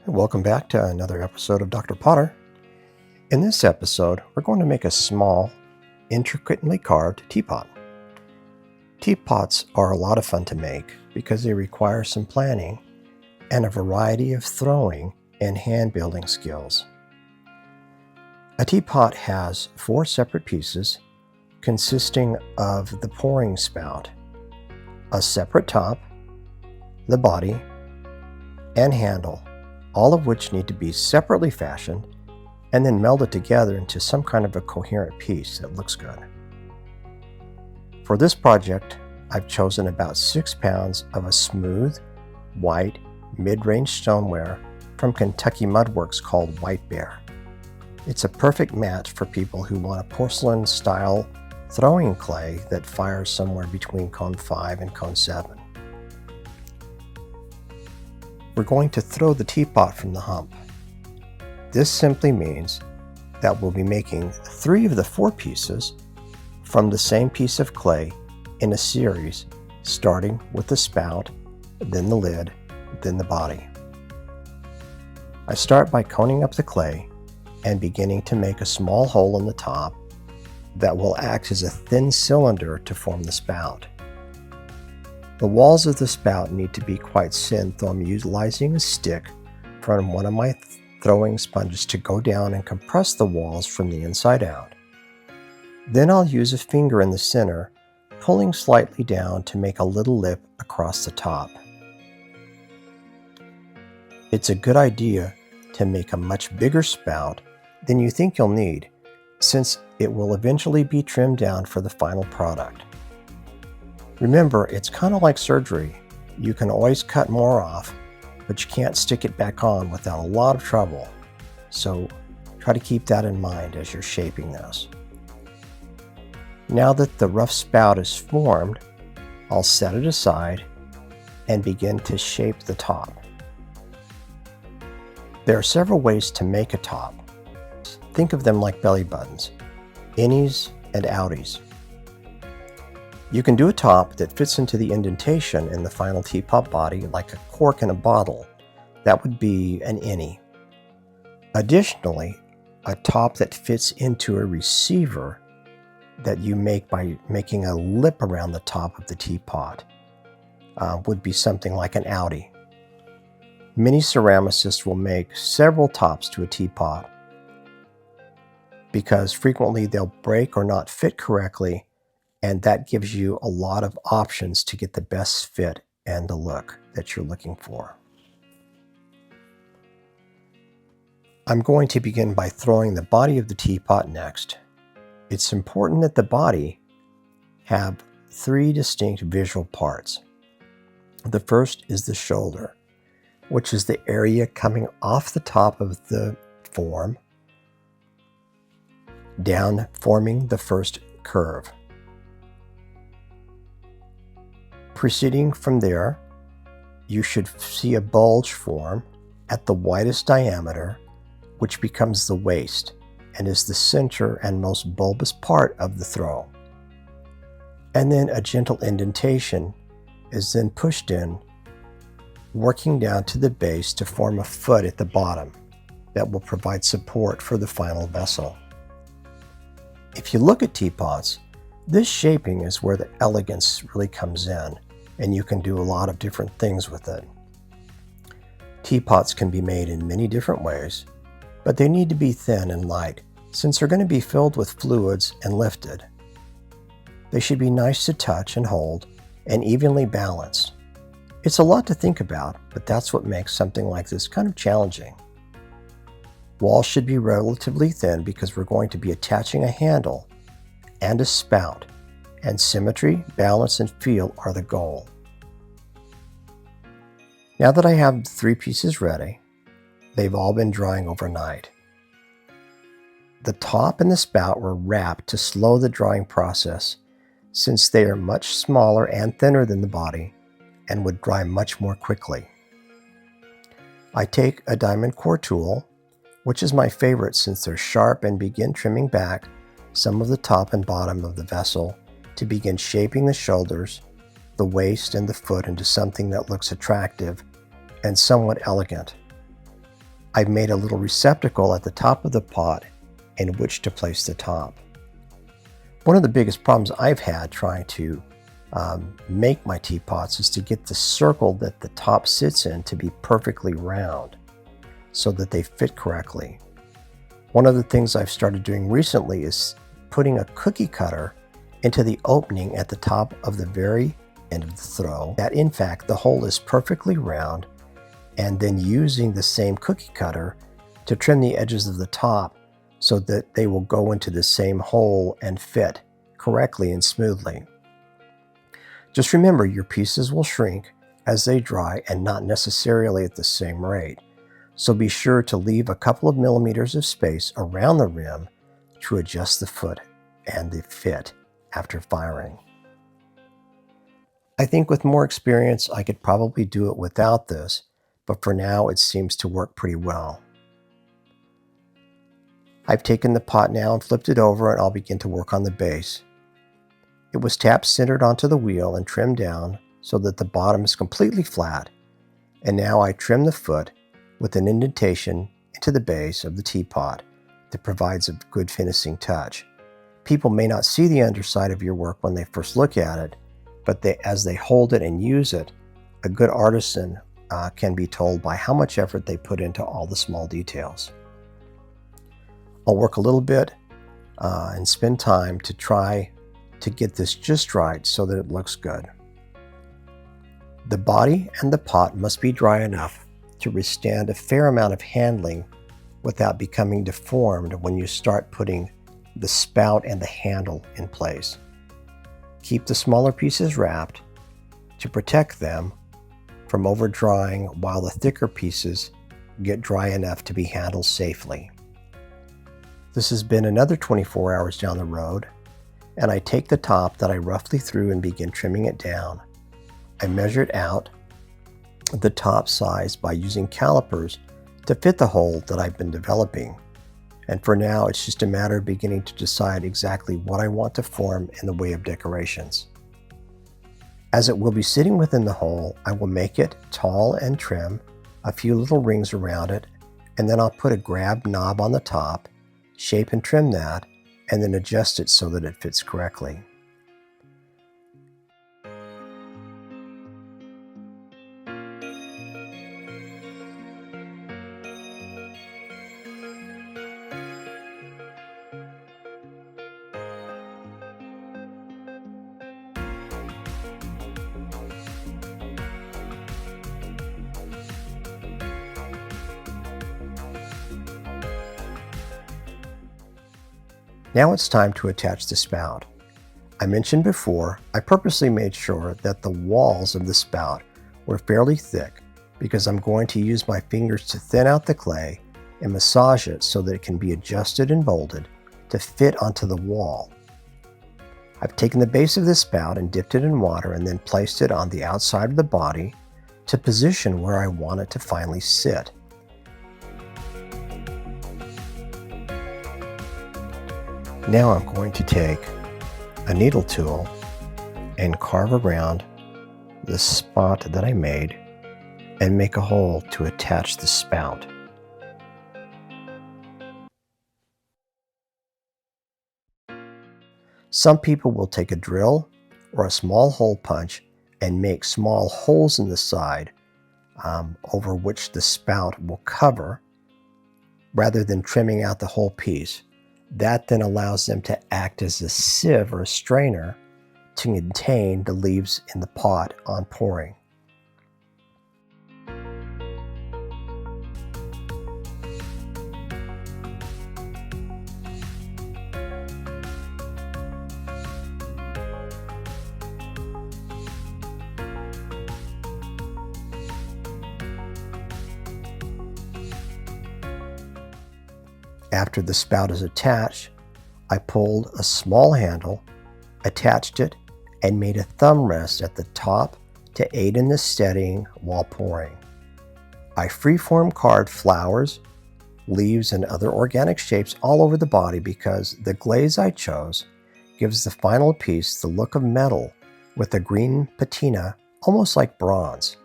Welcome back to another episode of Dr. Potter. In this episode, we're going to make a small, intricately carved teapot. Teapots are a lot of fun to make because they require some planning and a variety of throwing and hand building skills. A teapot has 4 separate pieces consisting of the pouring spout, a separate top, the body, and handle, all of which need to be separately fashioned and then melded together into some kind of a coherent piece that looks good. For this project, I've chosen about 6 pounds of a smooth, white, mid-range stoneware from Kentucky Mudworks called White Bear. It's a perfect match for people who want a porcelain-style throwing clay that fires somewhere between cone 5 and cone 7. We're going to throw the teapot from the hump. This simply means that we'll be making 3 of the 4 pieces from the same piece of clay in a series, starting with the spout, then the lid, then the body. I start by coning up the clay and beginning to make a small hole in the top that will act as a thin cylinder to form the spout. The walls of the spout need to be quite thin, so I'm utilizing a stick from one of my throwing sponges to go down and compress the walls from the inside out. Then I'll use a finger in the center, pulling slightly down to make a little lip across the top. It's a good idea to make a much bigger spout than you think you'll need, since it will eventually be trimmed down for the final product. Remember, it's kind of like surgery. You can always cut more off, but you can't stick it back on without a lot of trouble. So try to keep that in mind as you're shaping this. Now that the rough spout is formed, I'll set it aside and begin to shape the top. There are several ways to make a top. Think of them like belly buttons, innies and outies. You can do a top that fits into the indentation in the final teapot body like a cork in a bottle. That would be an innie. Additionally, a top that fits into a receiver that you make by making a lip around the top of the teapot would be something like an outie. Many ceramicists will make several tops to a teapot because frequently they'll break or not fit correctly, and that gives you a lot of options to get the best fit and the look that you're looking for. I'm going to begin by throwing the body of the teapot next. It's important that the body have 3 distinct visual parts. The first is the shoulder, which is the area coming off the top of the form, down forming the first curve. Proceeding from there, you should see a bulge form at the widest diameter, which becomes the waist and is the center and most bulbous part of the throw. And then a gentle indentation is then pushed in, working down to the base to form a foot at the bottom that will provide support for the final vessel. If you look at teapots, this shaping is where the elegance really comes in, and you can do a lot of different things with it. Teapots can be made in many different ways, but they need to be thin and light since they're going to be filled with fluids and lifted. They should be nice to touch and hold and evenly balanced. It's a lot to think about, but that's what makes something like this kind of challenging. Walls should be relatively thin because we're going to be attaching a handle and a spout, and symmetry, balance, and feel are the goal. Now that I have the 3 pieces ready, they've all been drying overnight. The top and the spout were wrapped to slow the drying process since they are much smaller and thinner than the body and would dry much more quickly. I take a diamond core tool, which is my favorite since they're sharp, and begin trimming back some of the top and bottom of the vessel to begin shaping the shoulders, the waist, and the foot into something that looks attractive and somewhat elegant. I've made a little receptacle at the top of the pot in which to place the top. One of the biggest problems I've had trying to make my teapots is to get the circle that the top sits in to be perfectly round so that they fit correctly. One of the things I've started doing recently is putting a cookie cutter into the opening at the top of the very end of the throw, that in fact the hole is perfectly round, and then using the same cookie cutter to trim the edges of the top so that they will go into the same hole and fit correctly and smoothly. Just remember, your pieces will shrink as they dry and not necessarily at the same rate. So be sure to leave a couple of millimeters of space around the rim to adjust the foot and the fit after firing. I think with more experience I could probably do it without this, but for now it seems to work pretty well. I've taken the pot now and flipped it over, and I'll begin to work on the base. It was tapped centered onto the wheel and trimmed down so that the bottom is completely flat, and now I trim the foot with an indentation into the base of the teapot that provides a good finishing touch. People may not see the underside of your work when they first look at it, but as they hold it and use it, a good artisan can be told by how much effort they put into all the small details. I'll work a little bit and spend time to try to get this just right so that it looks good. The body and the pot must be dry enough to withstand a fair amount of handling without becoming deformed when you start putting the spout and the handle in place. Keep the smaller pieces wrapped to protect them from over drying while the thicker pieces get dry enough to be handled safely. This has been another 24 hours down the road, and I take the top that I roughly threw and begin trimming it down. I measured out the top size by using calipers to fit the hole that I've been developing, and for now it's just a matter of beginning to decide exactly what I want to form in the way of decorations. As it will be sitting within the hole, I will make it tall and trim a few little rings around it, and then I'll put a grab knob on the top, shape and trim that, and then adjust it so that it fits correctly. Now it's time to attach the spout. I mentioned before, I purposely made sure that the walls of the spout were fairly thick because I'm going to use my fingers to thin out the clay and massage it so that it can be adjusted and molded to fit onto the wall. I've taken the base of the spout and dipped it in water and then placed it on the outside of the body to position where I want it to finally sit. Now I'm going to take a needle tool and carve around the spot that I made and make a hole to attach the spout. Some people will take a drill or a small hole punch and make small holes in the side over which the spout will cover rather than trimming out the whole piece. That then allows them to act as a sieve or a strainer to contain the leaves in the pot on pouring. After the spout is attached, I pulled a small handle, attached it, and made a thumb rest at the top to aid in the steadying while pouring. I freeform carved flowers, leaves, and other organic shapes all over the body because the glaze I chose gives the final piece the look of metal with a green patina almost like bronze.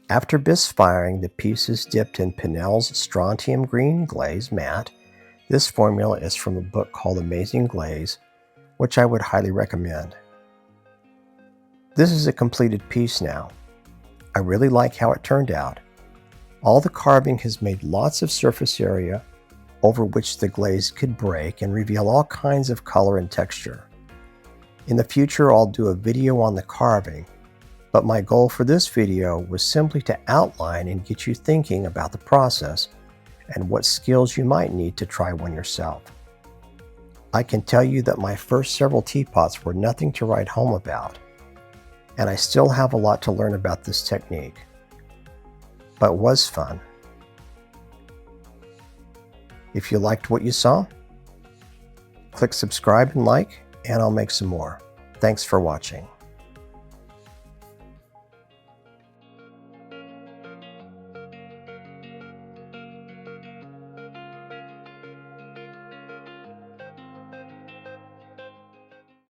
After bisfiring the pieces dipped in Pinel's strontium green glaze matte, this formula is from a book called Amazing Glaze, which I would highly recommend. This is a completed piece now. I really like how it turned out. All the carving has made lots of surface area over which the glaze could break and reveal all kinds of color and texture. In the future, I'll do a video on the carving, but my goal for this video was simply to outline and get you thinking about the process and what skills you might need to try one yourself. I can tell you that my first several teapots were nothing to write home about, and I still have a lot to learn about this technique, but it was fun. If you liked what you saw, click subscribe and like, and I'll make some more. Thanks for watching.